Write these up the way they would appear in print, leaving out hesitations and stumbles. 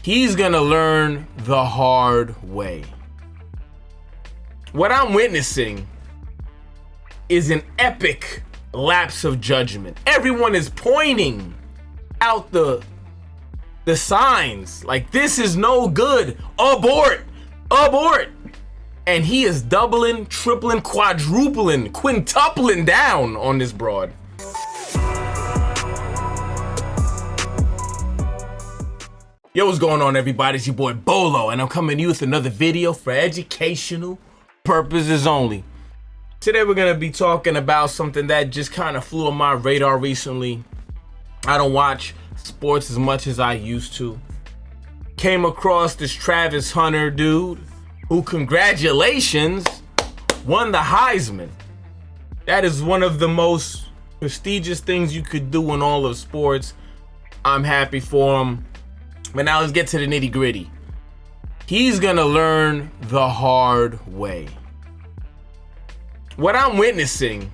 He's gonna learn the hard way. What I'm witnessing is an epic lapse of judgment. Everyone is pointing out the signs like this is no good. Abort, abort. And he is doubling, tripling, quadrupling, quintupling down on this broad. Yo, what's going on, everybody? It's your boy Bolo, and I'm coming to you with another video for educational purposes only. Today we're gonna be talking about something that just kind of flew on my radar recently. I don't watch sports as much as I used to. Came across this Travis Hunter dude who, congratulations, won the Heisman. That is one of the most prestigious things you could do in all of sports. I'm happy for him. But now let's get to the nitty gritty. He's gonna learn the hard way. What I'm witnessing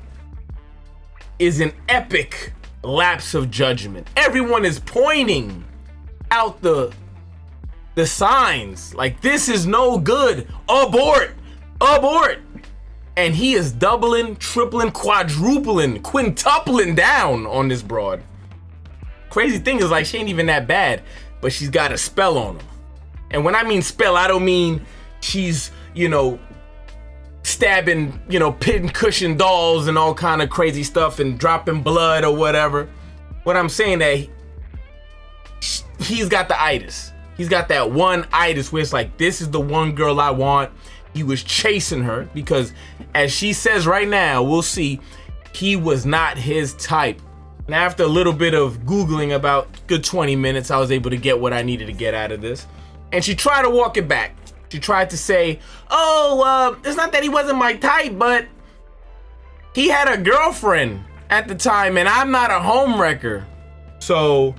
is an epic lapse of judgment. Everyone is pointing out the signs like this is no good. Abort, abort. And he is doubling, tripling, quadrupling, quintupling down on this broad. Crazy thing is, like, she ain't even that bad, but she's got a spell on him. And when I mean spell, I don't mean she's, stabbing, pin cushion dolls and all kind of crazy stuff and dropping blood or whatever. What I'm saying that he's got the itis. He's got that one itis where it's like, this is the one girl I want. He was chasing her because, as she says right now, we'll see, he was not his type. And after a little bit of Googling, about good 20 minutes, I was able to get what I needed to get out of this. And she tried to walk it back. She tried to say, it's not that he wasn't my type, but he had a girlfriend at the time, and I'm not a homewrecker. So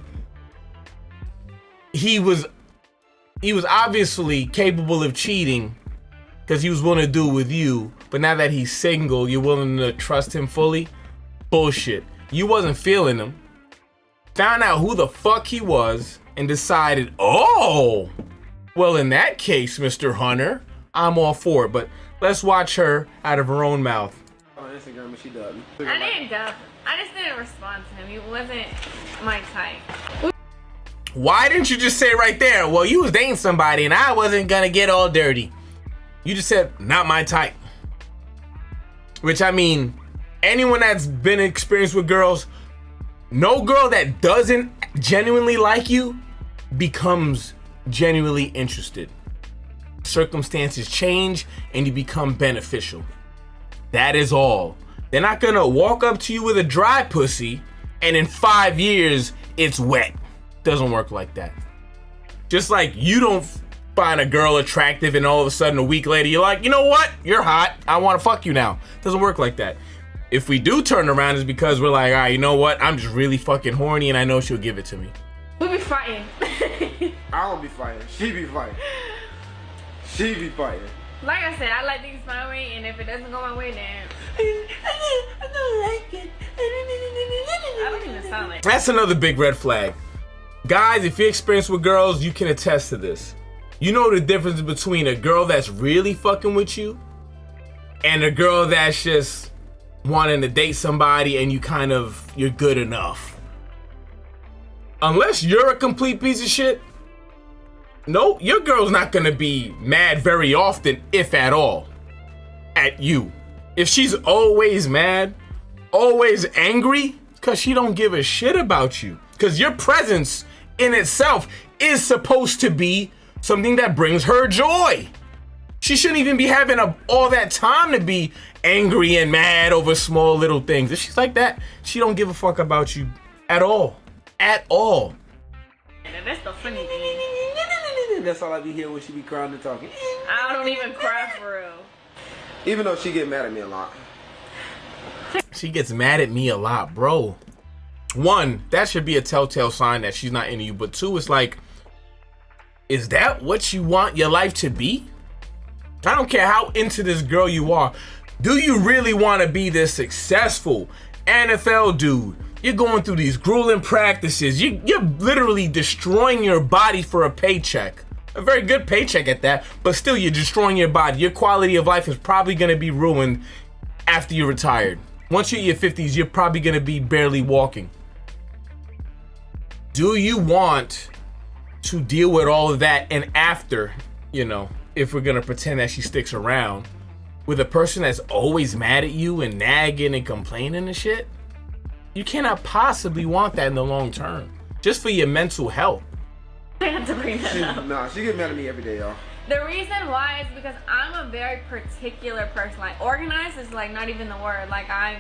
he was obviously capable of cheating because he was willing to do it with you. But now that he's single, you're willing to trust him fully? Bullshit. You wasn't feeling him, found out who the fuck he was, and decided, well, in that case, Mr. Hunter, I'm all for it. But let's watch her out of her own mouth. On Instagram, she dubbed me. I didn't dub. I just didn't respond to him. He wasn't my type. Why didn't you just say right there, well, you was dating somebody and I wasn't gonna get all dirty? You just said, not my type. Which, I mean, anyone that's been experienced with girls, no girl that doesn't genuinely like you becomes genuinely interested. Circumstances change and you become beneficial. That is all. They're not gonna walk up to you with a dry pussy and in 5 years it's wet. Doesn't work like that. Just like you don't find a girl attractive and all of a sudden a week later you're like, you know what? You're hot. I wanna fuck you now. Doesn't work like that. If we do turn around, it's because we're like, all right, you know what? I'm just really fucking horny and I know she'll give it to me. We be fighting. I don't be fighting. She be fighting. She be fighting. Like I said, I like things my way, and if it doesn't go my way, then I don't like it. I don't even sound like That's another big red flag. Guys, if you're experienced with girls, you can attest to this. You know the difference between a girl that's really fucking with you and a girl that's just wanting to date somebody and you're good enough. Unless you're a complete piece of shit, no, your girl's not gonna be mad very often, if at all, at you. If she's always mad, always angry, because she don't give a shit about you. Because your presence in itself is supposed to be something that brings her joy. She shouldn't even be having all that time to be angry and mad over small little things. If she's like that, she don't give a fuck about you at all. At all. That's the funny thing. That's all I be hearing when she be crying and talking. I don't even cry for real. Even though she get mad at me a lot. She gets mad at me a lot, bro. One, that should be a telltale sign that she's not into you. But two, it's like, is that what you want your life to be? I don't care how into this girl you are. Do you really want to be this successful NFL dude You're going through these grueling practices. You're literally destroying your body for a paycheck. A very good paycheck at that, but still you're destroying your body. Your quality of life is probably gonna be ruined after you're retired. Once you're in your 50s, you're probably gonna be barely walking. Do you want to deal with all of that and after, you know, if we're gonna pretend that she sticks around, with a person that's always mad at you and nagging and complaining and shit? You cannot possibly want that in the long term, just for your mental health. I had to bring that up. Nah, she get mad at me every day, y'all. The reason why is because I'm a very particular person. Like, organized is like not even the word. Like, I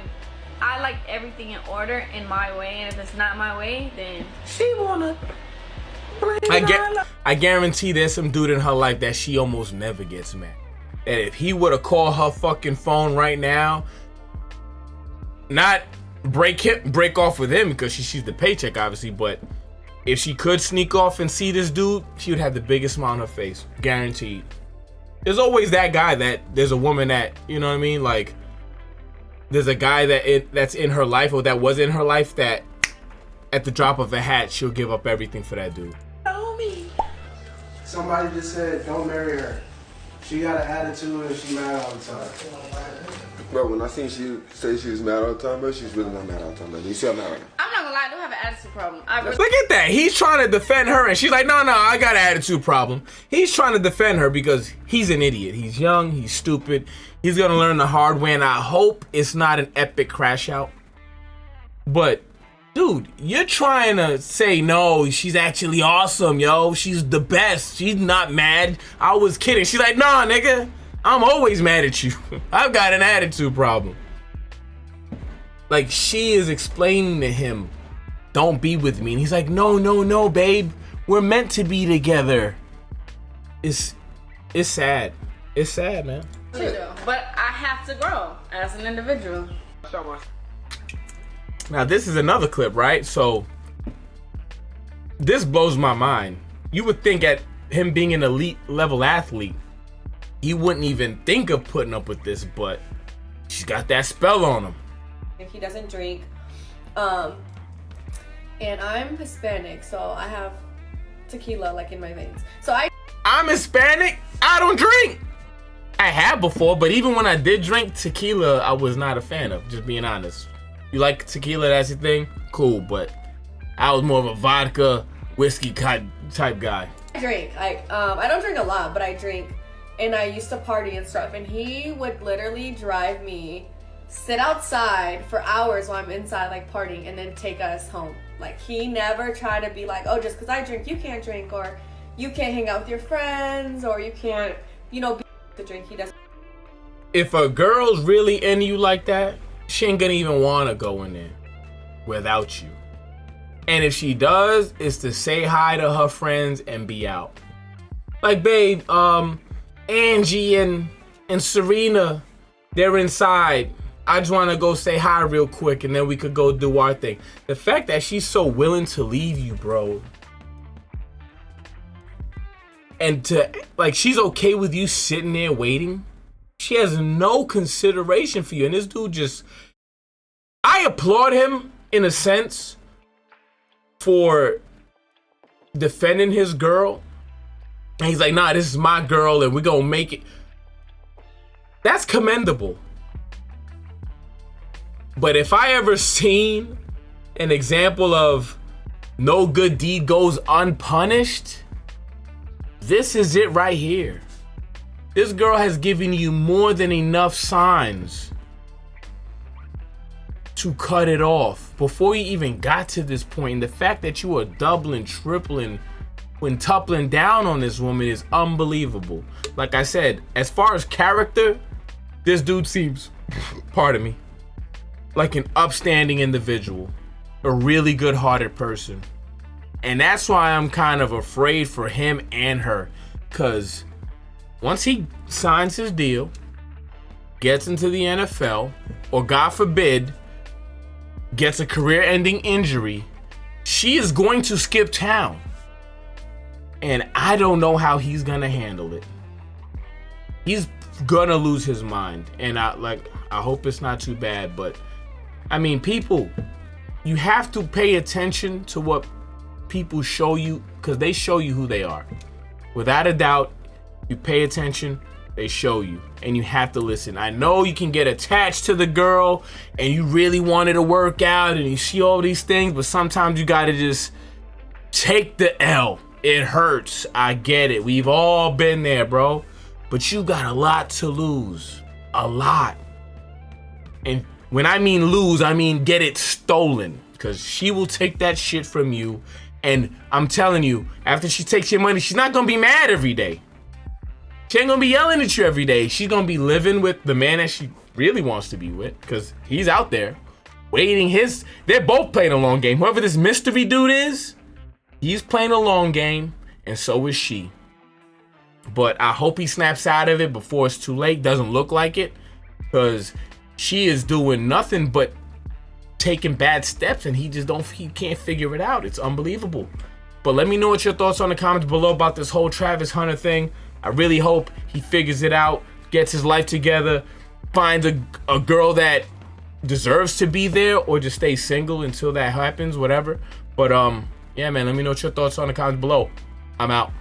like everything in order in my way, and if it's not my way, then She wanna. I guarantee there's some dude in her life that she almost never gets mad. And if he were to call her fucking phone right now, not break off with him because she sees the paycheck, obviously, but if she could sneak off and see this dude, she would have the biggest smile on her face, guaranteed. There's always that guy that there's a woman that, you know what I mean, like there's a guy that's in her life or that was in her life that at the drop of a hat she'll give up everything for that dude. Somebody just said, don't marry her. She got an attitude and she mad all the time. Bro, when I seen she say she was mad all the time, bro, she's really not mad all the time, bro. You see her mad right now. I'm not gonna lie, I do have an attitude problem. Look at that. He's trying to defend her and she's like, no, I got an attitude problem. He's trying to defend her because he's an idiot. He's young, he's stupid. He's gonna learn the hard way, and I hope it's not an epic crash out. But dude, you're trying to say, no, she's actually awesome, yo. She's the best. She's not mad. I was kidding. She's like, nah, nigga. I'm always mad at you. I've got an attitude problem. Like, she is explaining to him, don't be with me. And he's like, no, babe. We're meant to be together. It's sad. It's sad, man. But I have to grow as an individual. Now, this is another clip, right? So, this blows my mind. You would think at him being an elite level athlete, he wouldn't even think of putting up with this, but she's got that spell on him. He doesn't drink. And I'm Hispanic, so I have tequila like in my veins. So I'm Hispanic. I don't drink. I have before, but even when I did drink tequila, I was not a fan of, just being honest. You like tequila, that's your thing? Cool, but I was more of a vodka, whiskey type guy. I drink. I don't drink a lot, but I drink. And I used to party and stuff. And he would literally drive me, sit outside for hours while I'm inside like partying, and then take us home. Like, he never tried to be like, oh, just because I drink, you can't drink, or you can't hang out with your friends, or you can't, you know, be to drink. He doesn't. If a girl's really into you like that, she ain't gonna even wanna go in there without you. And if she does, it's to say hi to her friends and be out. Like, babe, Angie and Serena, they're inside. I just wanna go say hi real quick and then we could go do our thing. The fact that she's so willing to leave you, bro. And to, like, she's okay with you sitting there waiting. She has no consideration for you. And this dude just, I applaud him in a sense for defending his girl. And he's like, nah, this is my girl and we're gonna make it. That's commendable. But if I ever seen an example of no good deed goes unpunished, this is it right here. This girl has given you more than enough signs to cut it off before you even got to this point. And the fact that you are doubling, tripling, quintupling down on this woman is unbelievable. Like I said, as far as character, this dude seems, pardon me, like an upstanding individual, a really good-hearted person. And that's why I'm kind of afraid for him and her, because once he signs his deal, gets into the NFL, or God forbid, gets a career-ending injury, she is going to skip town. And I don't know how he's gonna handle it. He's gonna lose his mind. And I hope it's not too bad, but I mean, people, you have to pay attention to what people show you, because they show you who they are. Without a doubt, you pay attention, they show you, and you have to listen. I know you can get attached to the girl and you really want it to work out and you see all these things, but sometimes you gotta just take the L. It hurts. I get it. We've all been there, bro. But you got a lot to lose. A lot. And when I mean lose, I mean get it stolen. Because she will take that shit from you. And I'm telling you, after she takes your money, she's not going to be mad every day. She ain't going to be yelling at you every day. She's going to be living with the man that she really wants to be with. Because he's out there waiting his... They're both playing a long game. Whoever this mystery dude is, he's playing a long game. And so is she. But I hope he snaps out of it before it's too late. Doesn't look like it. Because she is doing nothing but taking bad steps, and he can't figure it out. It's unbelievable. But let me know what your thoughts on the comments below about this whole Travis Hunter thing. I really hope he figures it out, gets his life together, finds a girl that deserves to be there, or just stays single until that happens, whatever. But yeah, man, let me know what your thoughts on the comments below. I'm out.